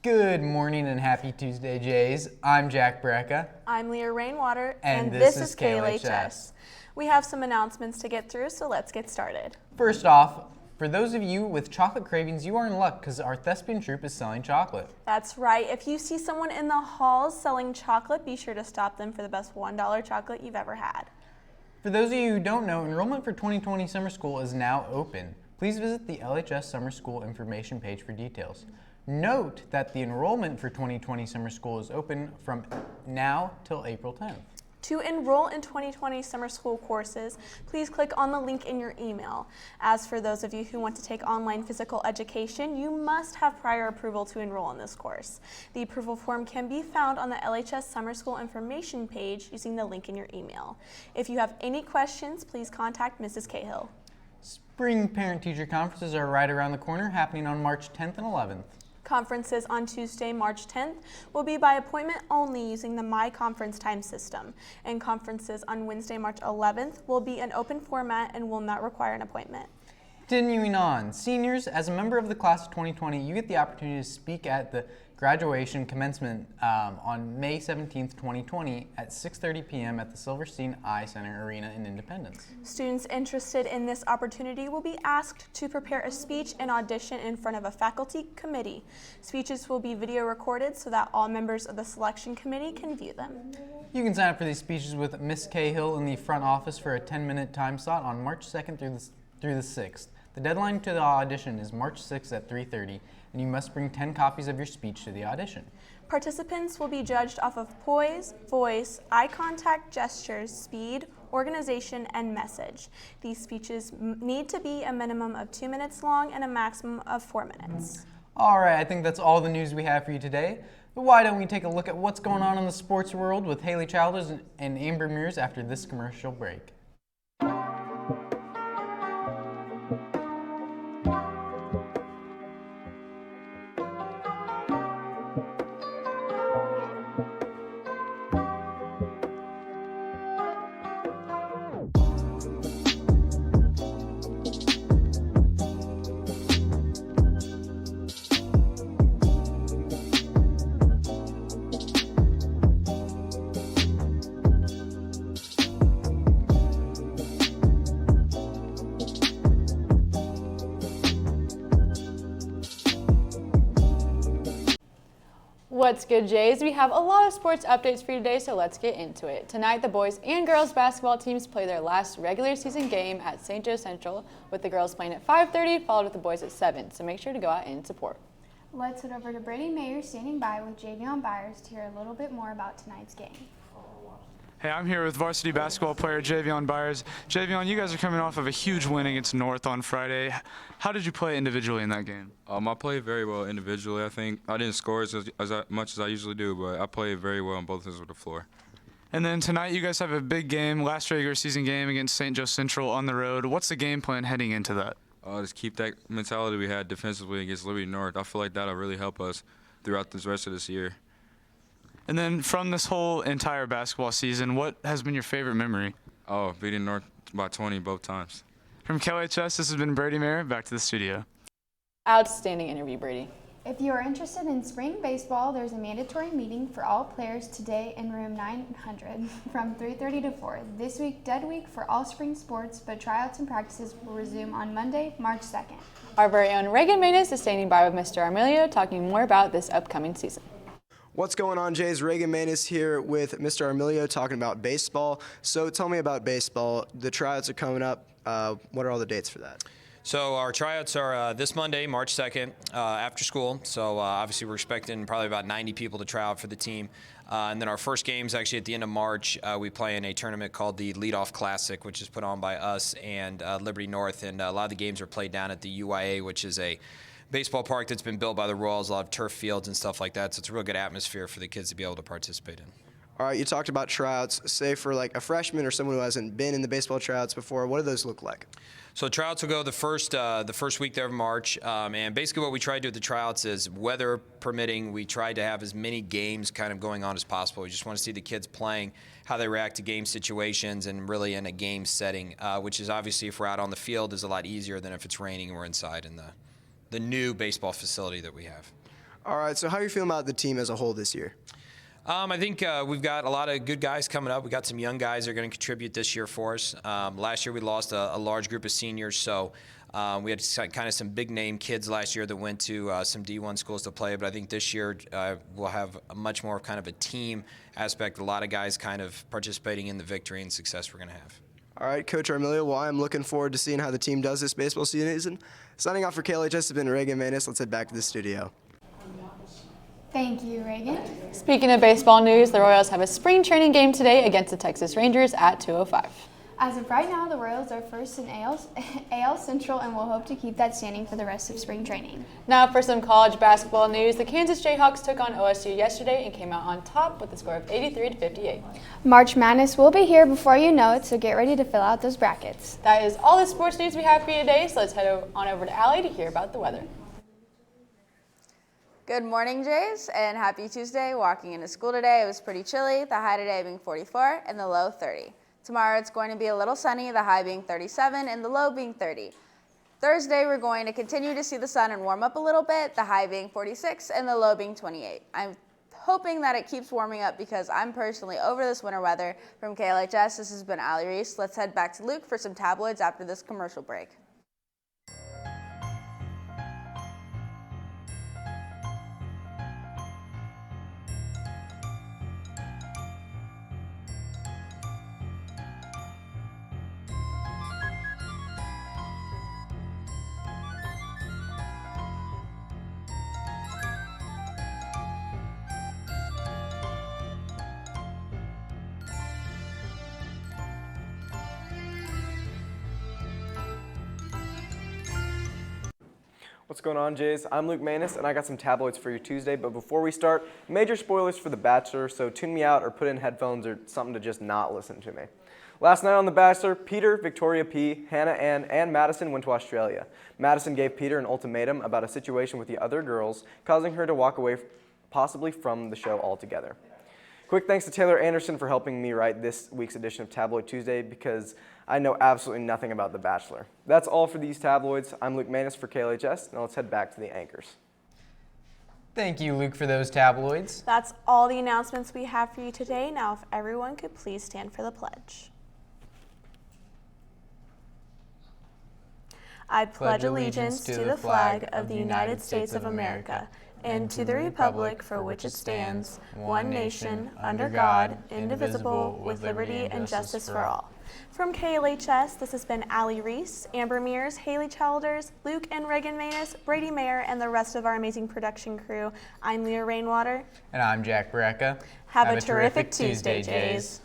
Good morning and happy Tuesday, Jays. I'm Jack Brecka. I'm Leah Rainwater, and this is KLHS. We have some announcements to get through, so let's get started. First off, for those of you with chocolate cravings, you are in luck because our thespian troupe is selling chocolate. That's right. If you see someone in the halls selling chocolate, be sure to stop them for the best $1 chocolate you've ever had. For those of you who don't know, enrollment for 2020 summer school is now open. Please visit the LHS Summer School information page for details. Note that the enrollment for 2020 summer school is open from now till April 10th. To enroll in 2020 summer school courses, please click on the link in your email. As for those of you who want to take online physical education, you must have prior approval to enroll in this course. The approval form can be found on the LHS Summer School information page using the link in your email. If you have any questions, please contact Mrs. Cahill. Spring parent-teacher conferences are right around the corner, happening on March 10th and 11th. Conferences on Tuesday, March 10th will be by appointment only using the My Conference time system, and conferences on Wednesday, March 11th will be an open format and will not require an appointment. Continuing on, seniors, as a member of the class of 2020, you get the opportunity to speak at the graduation commencement on May 17th, 2020 at 6:30 p.m. at the Silverstein Eye Center Arena in Independence. Students interested in this opportunity will be asked to prepare a speech and audition in front of a faculty committee. Speeches will be video recorded so that all members of the selection committee can view them. You can sign up for these speeches with Ms. Cahill in the front office for a 10-minute time slot on March 2nd through the 6th. The deadline to the audition is March 6th at 3:30, and you must bring 10 copies of your speech to the audition. Participants will be judged off of poise, voice, eye contact, gestures, speed, organization, and message. These speeches need to be a minimum of 2 minutes long and a maximum of 4 minutes. All right, I think that's all the news we have for you today. But why don't we take a look at what's going on in the sports world with Haley Childers and Amber Mears after this commercial break. What's good, Jays? We have a lot of sports updates for you today, so let's get into it. Tonight, the boys and girls basketball teams play their last regular season game at St. Joe Central, with the girls playing at 5:30, followed with the boys at 7, so make sure to go out and support. Let's head over to Brady Mayer standing by with Javion Byers to hear a little bit more about tonight's game. Hey, I'm here with varsity basketball player Javion Byers. Javion, you guys are coming off of a huge win against North on Friday. How did you play individually in that game? I played very well individually. I think I didn't score as much as I usually do, but I played very well on both ends of the floor. And then tonight you guys have a big game, last regular season game against St. Joe Central on the road. What's the game plan heading into that? Just keep that mentality we had defensively against Liberty North. I feel like that'll really help us throughout the rest of this year. And then from this whole entire basketball season, what has been your favorite memory? Oh, beating North by 20 both times. From KLHS, this has been Brady Mayer. Back to the studio. Outstanding interview, Brady. If you are interested in spring baseball, there's a mandatory meeting for all players today in room 900 from 3:30 to 4. This week, dead week for all spring sports, but tryouts and practices will resume on Monday, March 2nd. Our very own Reagan Manus is standing by with Mr. Armilio, talking more about this upcoming season. What's going on, Jays? Reagan Manus here with Mr. Armilio talking about baseball. So tell me about baseball. The tryouts are coming up. What are all the dates for that? So our tryouts are this Monday, March 2nd, after school. So obviously we're expecting probably about 90 people to try out for the team. And then our first game's actually at the end of March. We play in a tournament called the Leadoff Classic, which is put on by us and Liberty North. And a lot of the games are played down at the UIA, which is a baseball park that's been built by the Royals, a lot of turf fields and stuff like that. So it's a real good atmosphere for the kids to be able to participate in. All right, you talked about tryouts. Say for like a freshman or someone who hasn't been in the baseball tryouts before, what do those look like? So tryouts will go the first week there of March, and basically what we try to do at the tryouts is, weather permitting, we try to have as many games kind of going on as possible. We just want to see the kids playing, how they react to game situations, and really in a game setting, which is obviously, if we're out on the field, is a lot easier than if it's raining and we're inside in the new baseball facility that we have. All right, so how are you feeling about the team as a whole this year? I think we've got a lot of good guys coming up. We got some young guys that are going to contribute this year for us. Last year we lost a large group of seniors, so we had kind of some big name kids last year that went to some D1 schools to play. But I think this year we'll have a much more kind of a team aspect. A lot of guys kind of participating in the victory and success we're going to have. All right, Coach Armilio, well, I'm looking forward to seeing how the team does this baseball season. Signing off for KLHS has been Reagan Manus. Let's head back to the studio. Thank you, Reagan. Speaking of baseball news, the Royals have a spring training game today against the Texas Rangers at 2:05. As of right now, the Royals are first in AL Central and will hope to keep that standing for the rest of spring training. Now for some college basketball news, the Kansas Jayhawks took on OSU yesterday and came out on top with a score of 83-58. March Madness will be here before you know it, so get ready to fill out those brackets. That is all the sports news we have for you today, so let's head on over to Allie to hear about the weather. Good morning, Jays, and happy Tuesday. Walking into school today, it was pretty chilly, the high today being 44 and the low 30. Tomorrow it's going to be a little sunny, the high being 37 and the low being 30. Thursday we're going to continue to see the sun and warm up a little bit, the high being 46 and the low being 28. I'm hoping that it keeps warming up because I'm personally over this winter weather. From KLHS, this has been Allie Reese. Let's head back to Luke for some tabloids after this commercial break. What's going on, Jays? I'm Luke Manus, and I got some tabloids for you Tuesday. But before we start, major spoilers for The Bachelor, so tune me out or put in headphones or something to just not listen to me. Last night on The Bachelor, Peter, Victoria P., Hannah Ann, and Madison went to Australia. Madison gave Peter an ultimatum about a situation with the other girls, causing her to walk away possibly from the show altogether. Quick thanks to Taylor Anderson for helping me write this week's edition of Tabloid Tuesday because I know absolutely nothing about The Bachelor. That's all for these tabloids. I'm Luke Manus for KLHS. Now let's head back to the anchors. Thank you, Luke, for those tabloids. That's all the announcements we have for you today. Now, if everyone could please stand for the pledge. I pledge allegiance to the flag of the United States of America and to the republic for which it stands, one nation, under God, indivisible, with liberty and justice for all. From KLHS, this has been Allie Reese, Amber Mears, Haley Childers, Luke and Reagan Manus, Brady Mayer, and the rest of our amazing production crew. I'm Leah Rainwater. And I'm Jack Barreca. Have a terrific Tuesday, Jays.